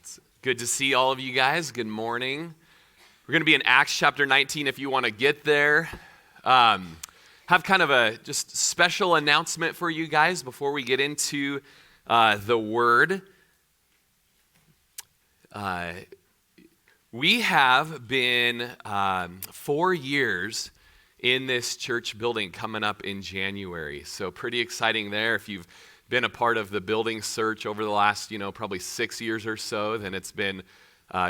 It's good to see all of you guys. Good morning. We're going to be in Acts chapter 19 if you want to get there. Have kind of a just special announcement for you guys before we get into the Word. We have been 4 years in this church building coming up in January. So pretty exciting there. If you've been a part of the building search over the last, probably 6 years or so, then it's been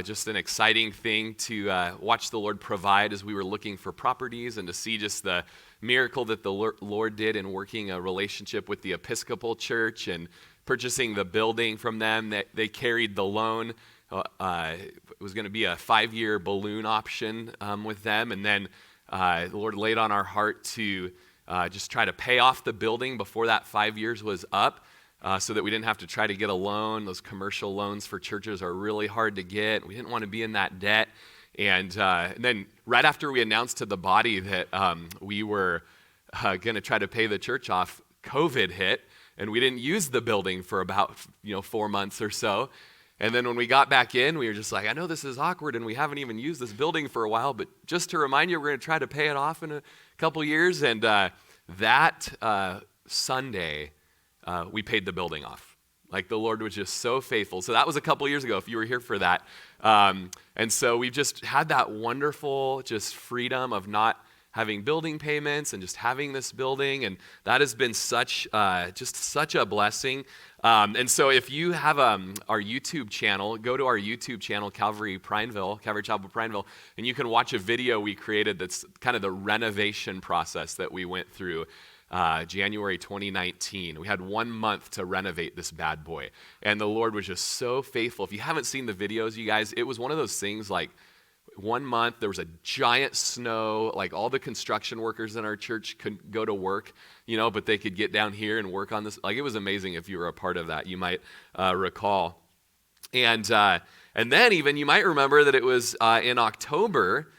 just an exciting thing to watch the Lord provide as we were looking for properties and to see just the miracle that the Lord did in working a relationship with the Episcopal Church and purchasing the building from them. They carried the loan. It was going to be a 5-year balloon option with them, and then the Lord laid on our heart to just try to pay off the building before that 5 years was up so that we didn't have to try to get a loan. Those commercial loans for churches are really hard to get. We didn't want to be in that debt. And then right after we announced to the body that we were going to try to pay the church off, COVID hit, and we didn't use the building for about 4 months or so. And then when we got back in, we were just like, I know this is awkward and we haven't even used this building for a while, but just to remind you, we're going to try to pay it off in a couple years. And that Sunday, we paid the building off. Like the Lord was just so faithful. So that was a couple years ago, if you were here for that. And so we've just had that wonderful just freedom of not having building payments and just having this building. And that has been such a blessing. And so if you have our YouTube channel, go to our YouTube channel, Calvary Chapel Prineville, and you can watch a video we created that's kind of the renovation process that we went through January 2019. We had 1 month to renovate this bad boy. And the Lord was just so faithful. If you haven't seen the videos, you guys, it was one of those things like 1 month, there was a giant snow, like all the construction workers in our church couldn't go to work, but they could get down here and work on this. Like it was amazing. If you were a part of that, you might recall. And then even you might remember that it was in October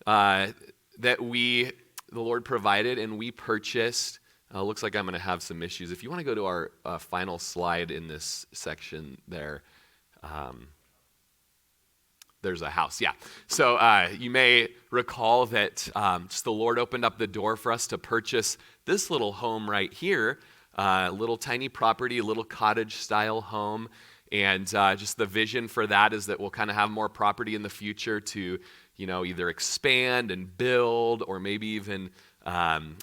that the Lord provided and we purchased. Looks like I'm going to have some issues. If you want to go to our final slide in this section there. There's a house, yeah. So you may recall that just the Lord opened up the door for us to purchase this little home right here, a little tiny property, a little cottage-style home. And just the vision for that is that we'll kind of have more property in the future to, either expand and build or maybe even,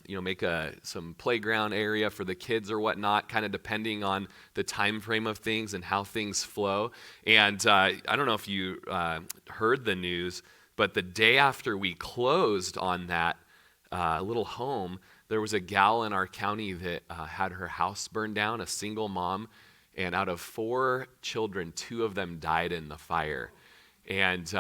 make some playground area for the kids or whatnot, kind of depending on the time frame of things and how things flow. And I don't know if you heard the news, but the day after we closed on that little home, there was a gal in our county that had her house burned down, a single mom, and out of 4 children, 2 of them died in the fire. And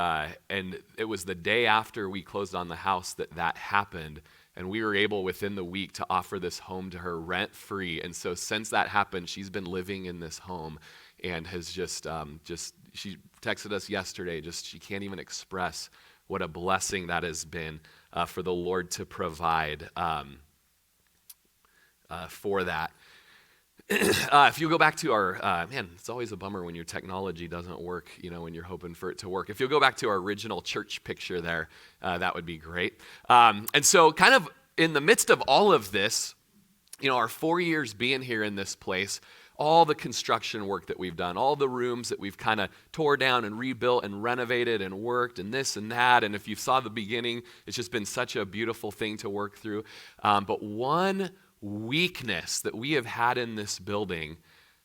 it was the day after we closed on the house that happened. And we were able within the week to offer this home to her rent-free. And so since that happened, she's been living in this home and has just she texted us yesterday, she can't even express what a blessing that has been for the Lord to provide for that. If you go back to our, it's always a bummer when your technology doesn't work, when you're hoping for it to work. If you'll go back to our original church picture there, that would be great. And so kind of in the midst of all of this, our 4 years being here in this place, all the construction work that we've done, all the rooms that we've kind of tore down and rebuilt and renovated and worked and this and that. And if you saw the beginning, it's just been such a beautiful thing to work through. But one weakness that we have had in this building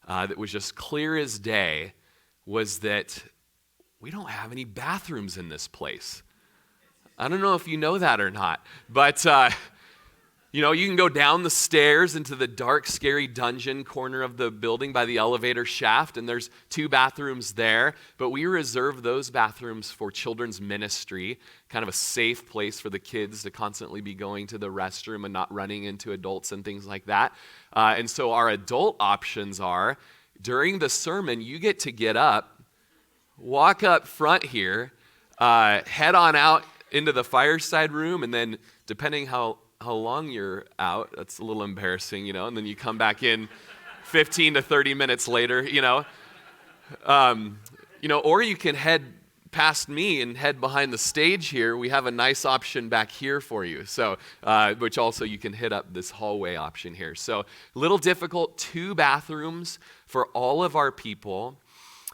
that was just clear as day was that we don't have any bathrooms in this place. I don't know if you know that or not, but you can go down the stairs into the dark, scary dungeon corner of the building by the elevator shaft, and there's 2 bathrooms there, but we reserve those bathrooms for children's ministry, kind of a safe place for the kids to constantly be going to the restroom and not running into adults and things like that. And so our adult options are, during the sermon, you get up, walk up front here, head on out into the fireside room, and then depending how long you're out, that's a little embarrassing, and then you come back in 15 to 30 minutes later, Or you can head past me and head behind the stage here. We have a nice option back here for you. So, which also you can hit up this hallway option here. So, a little difficult, 2 bathrooms for all of our people.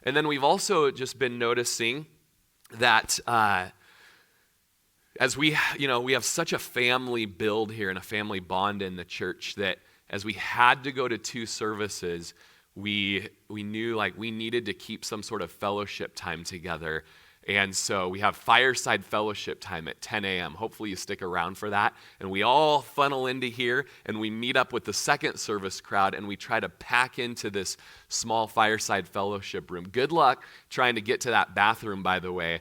And then we've also just been noticing that as we have such a family build here and a family bond in the church that as we had to go to 2 services, we knew like we needed to keep some sort of fellowship time together. And so we have fireside fellowship time at 10 a.m. Hopefully you stick around for that. And we all funnel into here and we meet up with the second service crowd and we try to pack into this small fireside fellowship room. Good luck trying to get to that bathroom, by the way,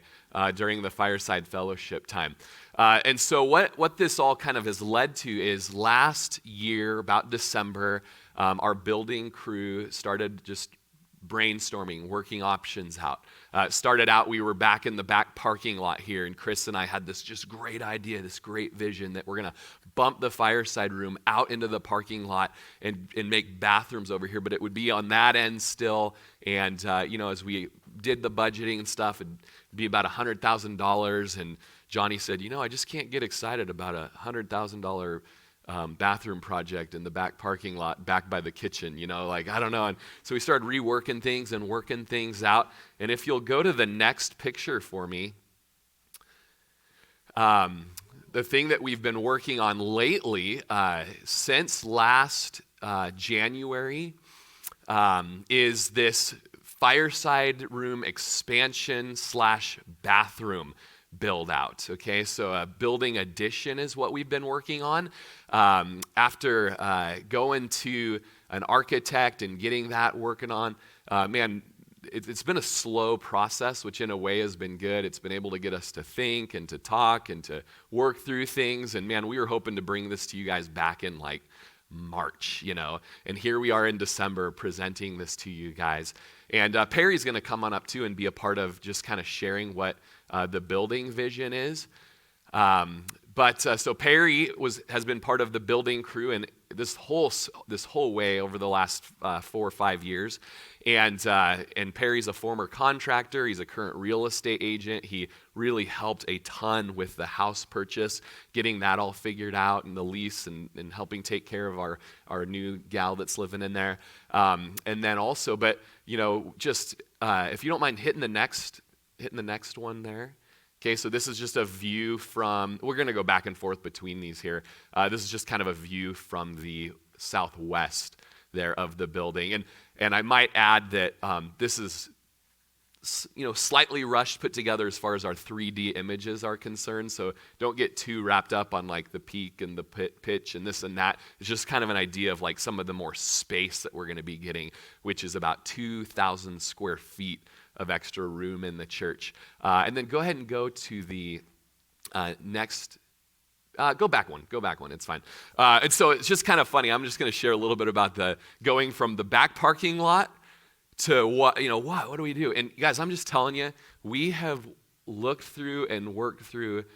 during the fireside fellowship time. And so what this all kind of has led to is last year, about December, our building crew started just brainstorming, working options out. Started out, we were back in the back parking lot here, and Chris and I had this just great idea, this great vision that we're going to bump the fireside room out into the parking lot and make bathrooms over here, but it would be on that end still. And, as we did the budgeting and stuff, it'd be about $100,000. And Johnny said, I just can't get excited about a $100,000 bathroom project in the back parking lot back by the kitchen, I don't know. And so we started reworking things and working things out. And if you'll go to the next picture for me, the thing that we've been working on lately since last January is this fireside room expansion / bathroom build out. Okay, so a building addition is what we've been working on. After going to an architect and getting that working on, it's been a slow process, which in a way has been good. It's been able to get us to think and to talk and to work through things. And we were hoping to bring this to you guys back in like March, and here we are in December presenting this to you guys. And Perry's going to come on up too and be a part of just kind of sharing what the building vision is. So Perry has been part of the building crew and this whole way over the last 4 or 5 years. And Perry's a former contractor. He's a current real estate agent. He really helped a ton with the house purchase, getting that all figured out and the lease and helping take care of our new gal that's living in there. And then also, but just if you don't mind hitting the next one there. Okay, so this is just a view from, we're going to go back and forth between these here. This is just kind of a view from the southwest there of the building. And I might add that this is, slightly rushed put together as far as our 3D images are concerned. So don't get too wrapped up on like the peak and the pitch and this and that. It's just kind of an idea of like some of the more space that we're going to be getting, which is about 2,000 square feet of extra room in the church. And then go ahead and go to the next. Go back one, it's fine. And so it's just kind of funny. I'm just going to share a little bit about going from the back parking lot to what do we do? And guys, I'm just telling you, we have looked through and worked through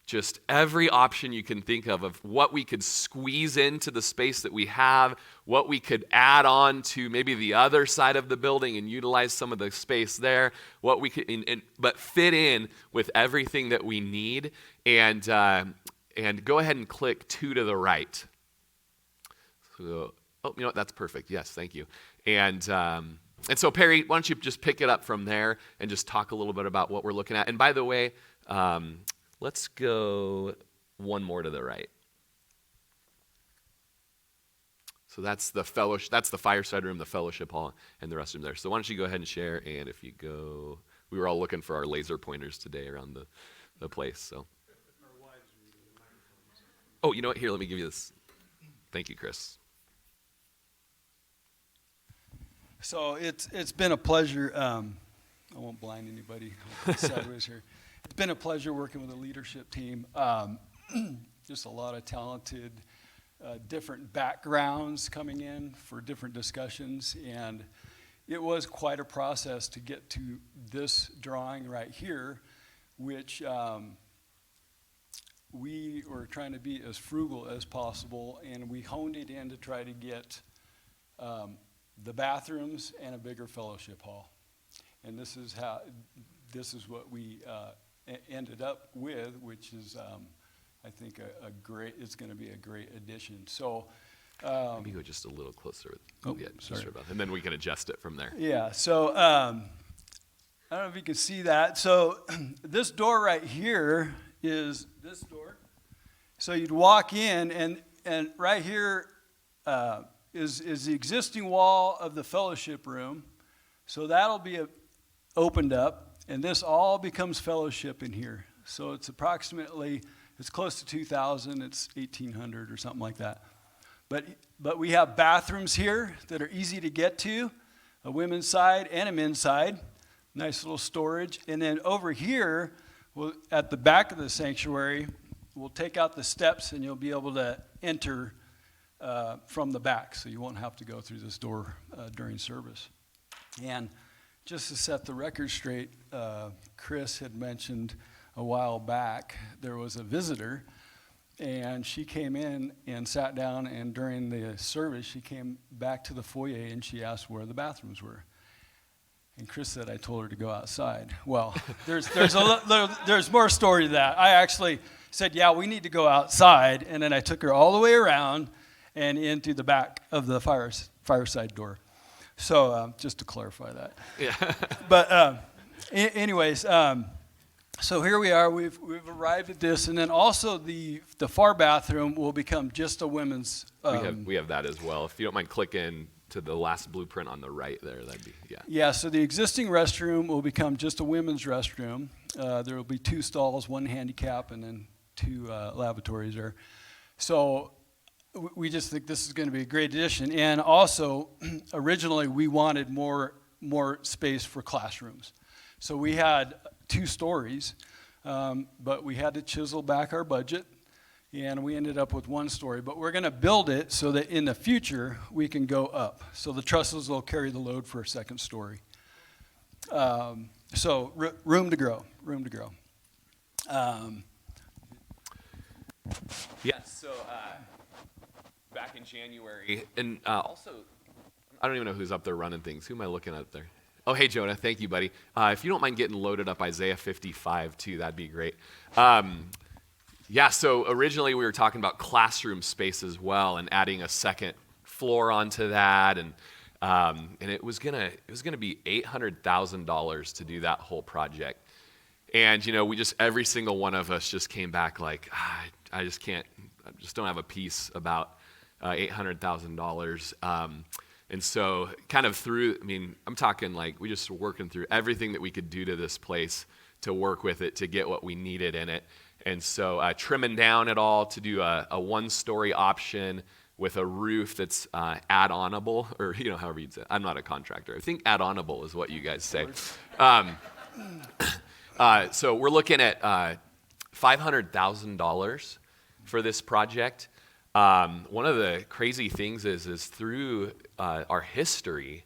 just every option you can think of what we could squeeze into the space that we have, what we could add on to maybe the other side of the building and utilize some of the space there, what we could, but fit in with everything that we need. And go ahead and click 2 to the right. So, that's perfect. Yes, thank you. And so Perry, why don't you just pick it up from there and just talk a little bit about what we're looking at. And by the way, let's go one more to the right. So that's the fellowship. That's the fireside room, the fellowship hall, and the restroom there. So why don't you go ahead and share? And if you go, we were all looking for our laser pointers today around the place. So. Oh, you know what? Here, let me give you this. Thank you, Chris. So it's been a pleasure. I won't blind anybody sideways here. It's been a pleasure working with the leadership team. Just a lot of talented, different backgrounds coming in for different discussions. And it was quite a process to get to this drawing right here, which we were trying to be as frugal as possible. And we honed it in to try to get the bathrooms and a bigger fellowship hall. and this is what we ended up with, which is I think it's going to be a great addition. So maybe go just a little closer. Sorry. And then we can adjust it from there. Yeah. So I don't know if you can see that. So this door right here is this door. So you'd walk in, and right here is the existing wall of the fellowship room. So that'll be opened up, and this all becomes fellowship in here. So it's close to 2,000. It's 1,800 or something like that. But we have bathrooms here that are easy to get to, a women's side and a men's side. Nice little storage. And then over here, at the back of the sanctuary, we'll take out the steps, and you'll be able to enter from the back. So you won't have to go through this door during service. And just to set the record straight, Chris had mentioned a while back there was a visitor, and she came in and sat down, and during the service she came back to the foyer and she asked where the bathrooms were. And Chris said, I told her to go outside. Well, there's more story to that. I actually said, yeah, we need to go outside, and then I took her all the way around and into the back of the fireside door. So just to clarify that. Yeah. But anyways, so here we are. We've arrived at this, and then also the far bathroom will become just a women's. We have that as well. If you don't mind clicking to the last blueprint on the right there, that'd be, yeah. Yeah, so the existing restroom will become just a women's restroom. There will be 2 stalls, 1 handicap, and then 2 lavatories there. So we just think this is going to be a great addition. And also, originally we wanted more space for classrooms. So we had 2 stories, but we had to chisel back our budget, and we ended up with 1 story. But we're going to build it so that in the future we can go up. So the trusses will carry the load for a 2nd story. So room to grow. So back in January, and also, I don't even know who's up there running things. Who am I looking at up there? Oh, hey, Jonah. Thank you, buddy. If you don't mind getting loaded up Isaiah 55, too, that'd be great. So originally we were talking about classroom space as well, and adding a 2nd floor onto that, and it was gonna be $800,000 to do that whole project. And we just, every single one of us just came back like, I just don't have a piece about $800,000. And so kind of I'm talking like we just were working through everything that we could do to this place to work with it, to get what we needed in it. And so trimming down it all to do a 1-story option with a roof that's add-onable, or however you'd say it. I'm not a contractor. I think add-onable is what you guys say. So we're looking at $500,000 for this project. One of the crazy things is through our history,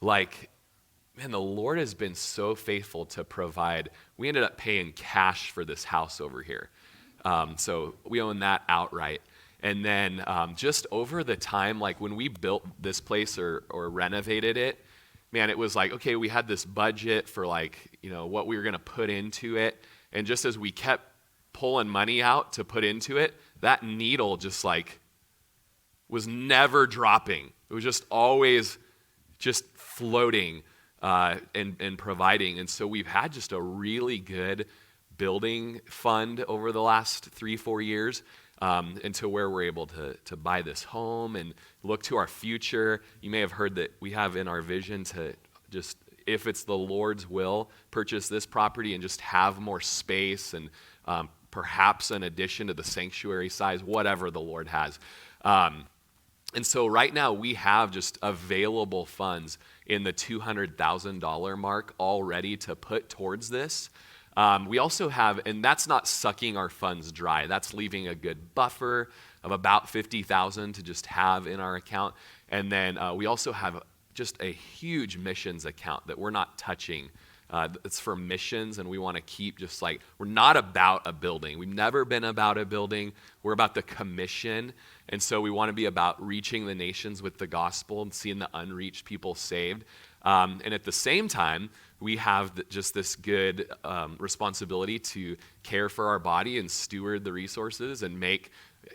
the Lord has been so faithful to provide. We ended up paying cash for this house over here. So we own that outright. And then just over the time, when we built this place or renovated it, it was okay, we had this budget for what we were going to put into it. And just as we kept pulling money out to put into it, that needle just was never dropping. It was just always just floating and providing. And so we've had just a really good building fund over the last 3-4 years until where we're able to buy this home and look to our future. You may have heard that we have in our vision to just, if it's the Lord's will, purchase this property and just have more space and perhaps an addition to the sanctuary size, whatever the Lord has. And so right now we have just available funds in the $200,000 mark already to put towards this. We also have, and that's not sucking our funds dry. That's leaving a good buffer of about $50,000 to just have in our account. And then we also have just a huge missions account that we're not touching It's for missions, and we want to keep just like, we're not about a building. We've never been about a building. We're about the commission, and so we want to be about reaching the nations with the gospel and seeing the unreached people saved. And at the same time, we have just this good responsibility to care for our body and steward the resources and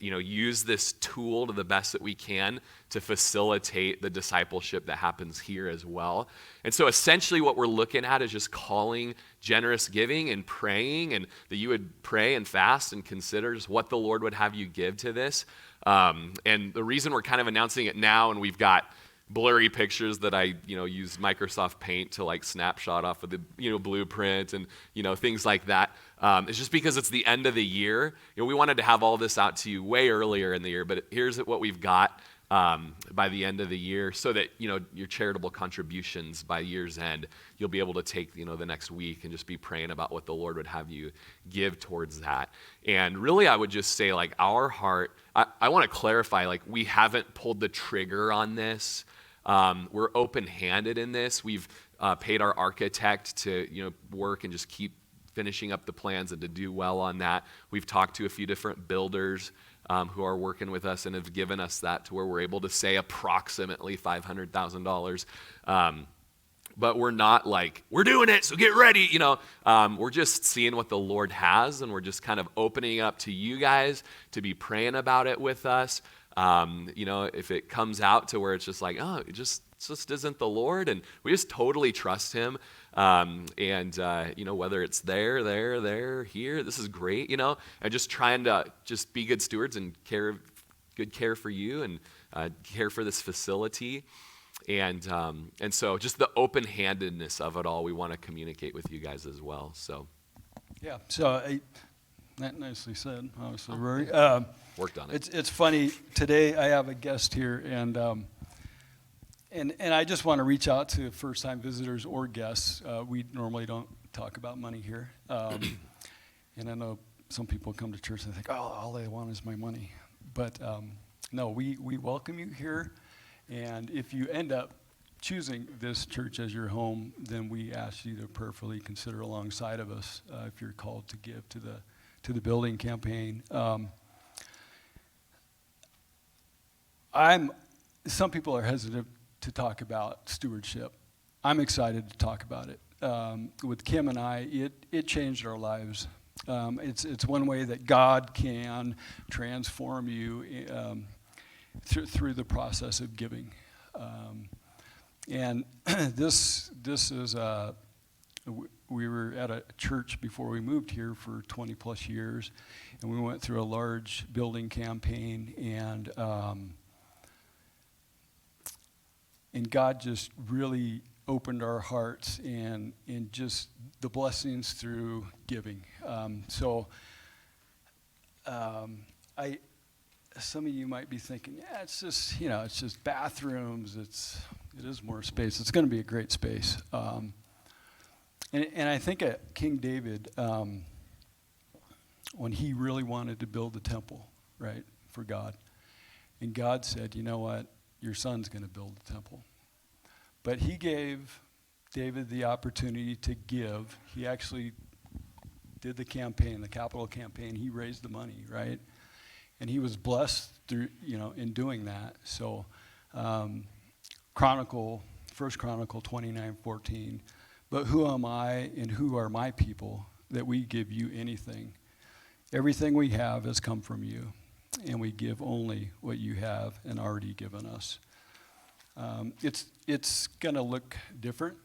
use this tool to the best that we can to facilitate the discipleship that happens here as well. And so essentially what we're looking at is just calling generous giving and praying, and that you would pray and fast and consider just what the Lord would have you give to this. And the reason we're kind of announcing it now, and we've got blurry pictures that I, use Microsoft Paint to like snapshot off of the, blueprint and, things like that. It's just because it's the end of the year. We wanted to have all this out to you way earlier in the year, but here's what we've got by the end of the year, so that, your charitable contributions by year's end, you'll be able to take, the next week and just be praying about what the Lord would have you give towards that. And really, I would just say, like, our heart, I want to clarify, like, we haven't pulled the trigger on this. We're open-handed in this. We've paid our architect to, work and just keep finishing up the plans and to do well on that. We've talked to a few different builders who are working with us and have given us that to where we're able to say approximately $500,000. But we're not like, we're doing it, so get ready, We're just seeing what the Lord has, and we're just kind of opening up to you guys to be praying about it with us. If it comes out to where it's just like, oh, it just isn't the Lord, and we just totally trust him. Whether it's there, here, this is great, and just trying to just be good stewards and good care for you and care for this facility. And so just the open-handedness of it all, we want to communicate with you guys as well. So, yeah. So, nicely said, obviously, Rory. Worked on it. It's funny. Today I have a guest here, and I just want to reach out to first-time visitors or guests. We normally don't talk about money here, and I know some people come to church and think, oh, all they want is my money. But no, we welcome you here. And if you end up choosing this church as your home, then we ask you to prayerfully consider alongside of us if you're called to give to the building campaign. Some people are hesitant to talk about stewardship. I'm excited to talk about it. With Kim and I, it changed our lives. It's one way that God can transform you through the process of giving. And this is we were at a church before we moved here for 20 plus years, and we went through a large building campaign, and God just really opened our hearts and just the blessings through giving. Some of you might be thinking, yeah, it's just bathrooms. It is more space. It's going to be a great space. And I think King David, when he really wanted to build the temple, right, for God, and God said, you know what, your son's going to build the temple. But he gave David the opportunity to give. He actually did the campaign, the capital campaign. He raised the money, right? And he was blessed through, in doing that. So, 1 Chronicle 29:14. But who am I and who are my people that we give you anything? Everything we have has come from you, and we give only what you have and already given us. It's going to look different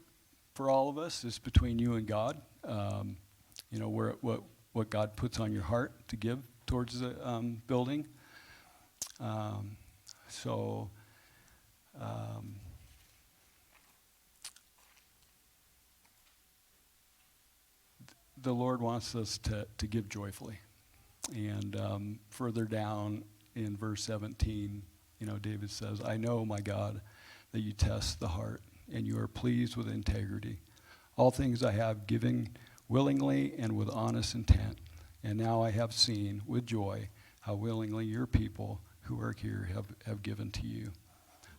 for all of us. It's between you and God. What God puts on your heart to give towards the building. The Lord wants us to give joyfully. And further down in verse 17, David says, I know, my God, that you test the heart, and you are pleased with integrity. All things I have given willingly and with honest intent. And now I have seen with joy how willingly your people who are here have given to you.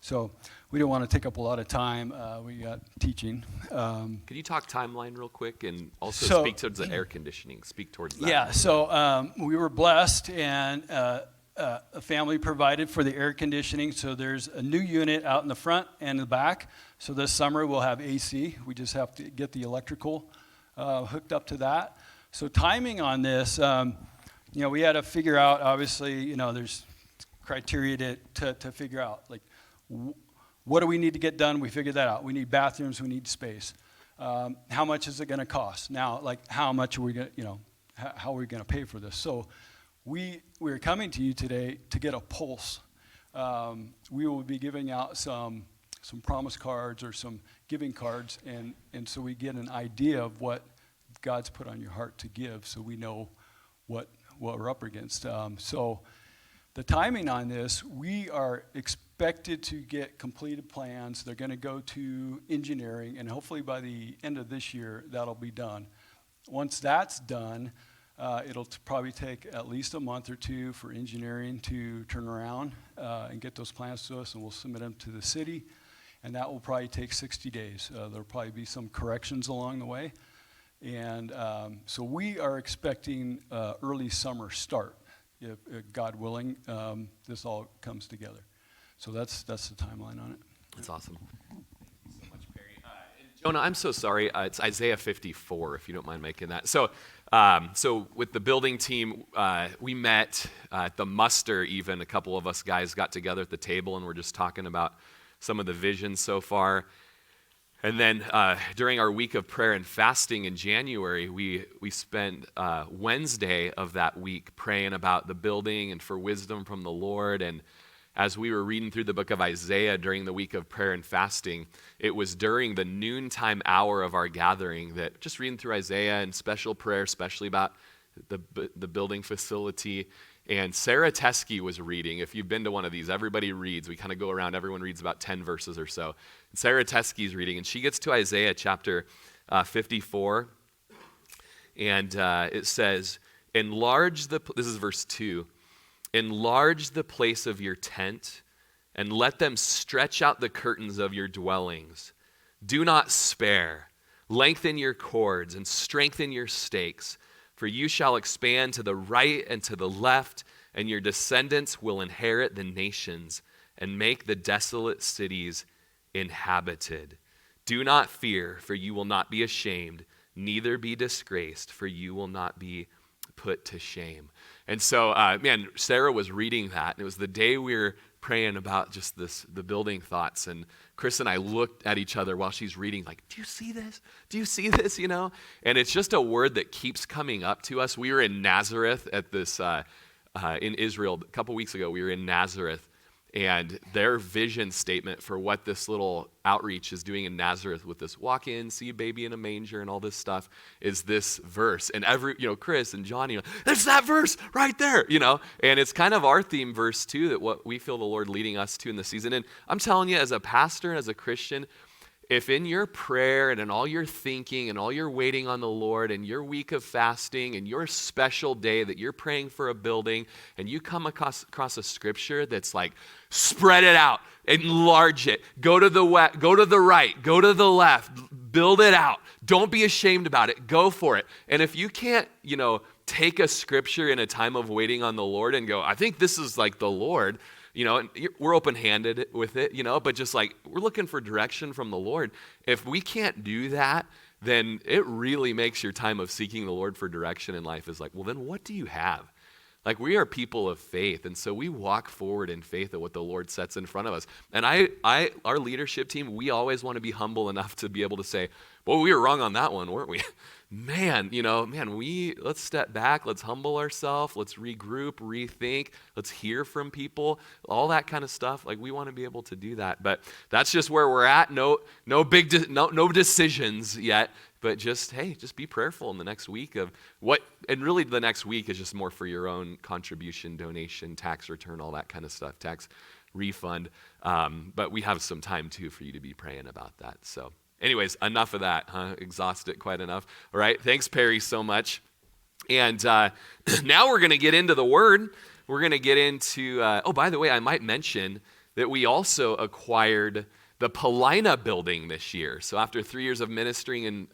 So we don't want to take up a lot of time. We got teaching. Could you talk timeline real quick and also So- speak towards the air conditioning? Speak towards that. Yeah, so we were blessed, and a family provided for the air conditioning. So there's a new unit out in the front and the back. So this summer we'll have AC. We just have to get the electrical hooked up to that. So timing on this, we had to figure out, obviously, there's criteria to figure out. Like, what do we need to get done? We figured that out. We need bathrooms. We need space. How much is it going to cost? Now, like, how much are we going to, how are we going to pay for this? So we're coming to you today to get a pulse. We will be giving out some promise cards or some giving cards, and so we get an idea of what God's put on your heart to give, so we know what we're up against. So the timing on this, we are expected to get completed plans. They're going to go to engineering, and hopefully by the end of this year, that'll be done. Once that's done, it'll probably take at least a month or two for engineering to turn around and get those plans to us, and we'll submit them to the city, and that will probably take 60 days. There'll probably be some corrections along the way, and so we are expecting early summer start. If God willing, this all comes together. So that's the timeline on it. That's awesome. Thank you so much, Perry. Jonah, I'm so sorry. It's Isaiah 54, if you don't mind making that. So with the building team, we met at the muster even. A couple of us guys got together at the table, and we're just talking about some of the visions so far. And then during our week of prayer and fasting in January, we spent Wednesday of that week praying about the building and for wisdom from the Lord. And as we were reading through the book of Isaiah during the week of prayer and fasting, it was during the noontime hour of our gathering that just reading through Isaiah and special prayer, especially about the building facility. And Sarah Teskey was reading. If you've been to one of these, everybody reads. We kind of go around, everyone reads about 10 verses or so. And Sarah Teskey's reading, and she gets to Isaiah chapter 54, and it says, this is verse 2, enlarge the place of your tent, and let them stretch out the curtains of your dwellings. Do not spare. Lengthen your cords and strengthen your stakes. For you shall expand to the right and to the left, and your descendants will inherit the nations and make the desolate cities inhabited. Do not fear, for you will not be ashamed, neither be disgraced, for you will not be put to shame. And so, Sarah was reading that, and it was the day we were praying about just the building thoughts, and Chris and I looked at each other while she's reading, like, do you see this? Do you see this? And it's just a word that keeps coming up to us. We were in Nazareth at this, in Israel a couple weeks ago. We were in Nazareth, and their vision statement for what this little outreach is doing in Nazareth with this walk in, see a baby in a manger and all this stuff is this verse. And Chris and Johnny, there's that verse right there, And it's kind of our theme verse too, that what we feel the Lord leading us to in the season. And I'm telling you, as a pastor and as a Christian, if in your prayer and in all your thinking and all your waiting on the Lord and your week of fasting and your special day that you're praying for a building and you come across a scripture that's like, spread it out, enlarge it, go to the right, go to the left, build it out. Don't be ashamed about it. Go for it. And if you can't, take a scripture in a time of waiting on the Lord and go, I think this is like the Lord, and we're open-handed with it, but just like we're looking for direction from the Lord. If we can't do that, then it really makes your time of seeking the Lord for direction in life is like, well, then what do you have? Like, we are people of faith, and so we walk forward in faith at what the Lord sets in front of us. And our leadership team, we always want to be humble enough to be able to say, well, we were wrong on that one, weren't we? Let's step back, let's humble ourselves, let's regroup, rethink, let's hear from people, all that kind of stuff. Like, we want to be able to do that. But that's just where we're at. No decisions yet. But just be prayerful in the next week of what, and really the next week is just more for your own contribution, donation, tax return, all that kind of stuff, tax refund. But we have some time too for you to be praying about that. So anyways, enough of that, exhausted quite enough. All right, thanks Perry so much. And now we're going to get into the Word. We're going to get into, by the way, I might mention that we also acquired the Paulina building this year. So after 3 years of ministering in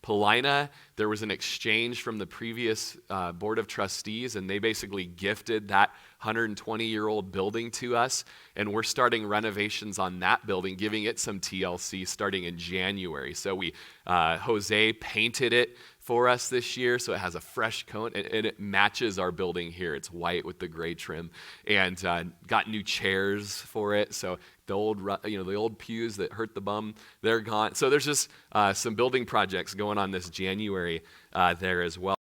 Paulina, there was an exchange from the previous board of trustees, and they basically gifted that 120-year-old building to us, and we're starting renovations on that building, giving it some TLC starting in January. So Jose painted it for us this year, so it has a fresh coat, and it matches our building here. It's white with the gray trim, and got new chairs for it. So the old pews that hurt the bum, they're gone. So there's just some building projects going on this January there as well.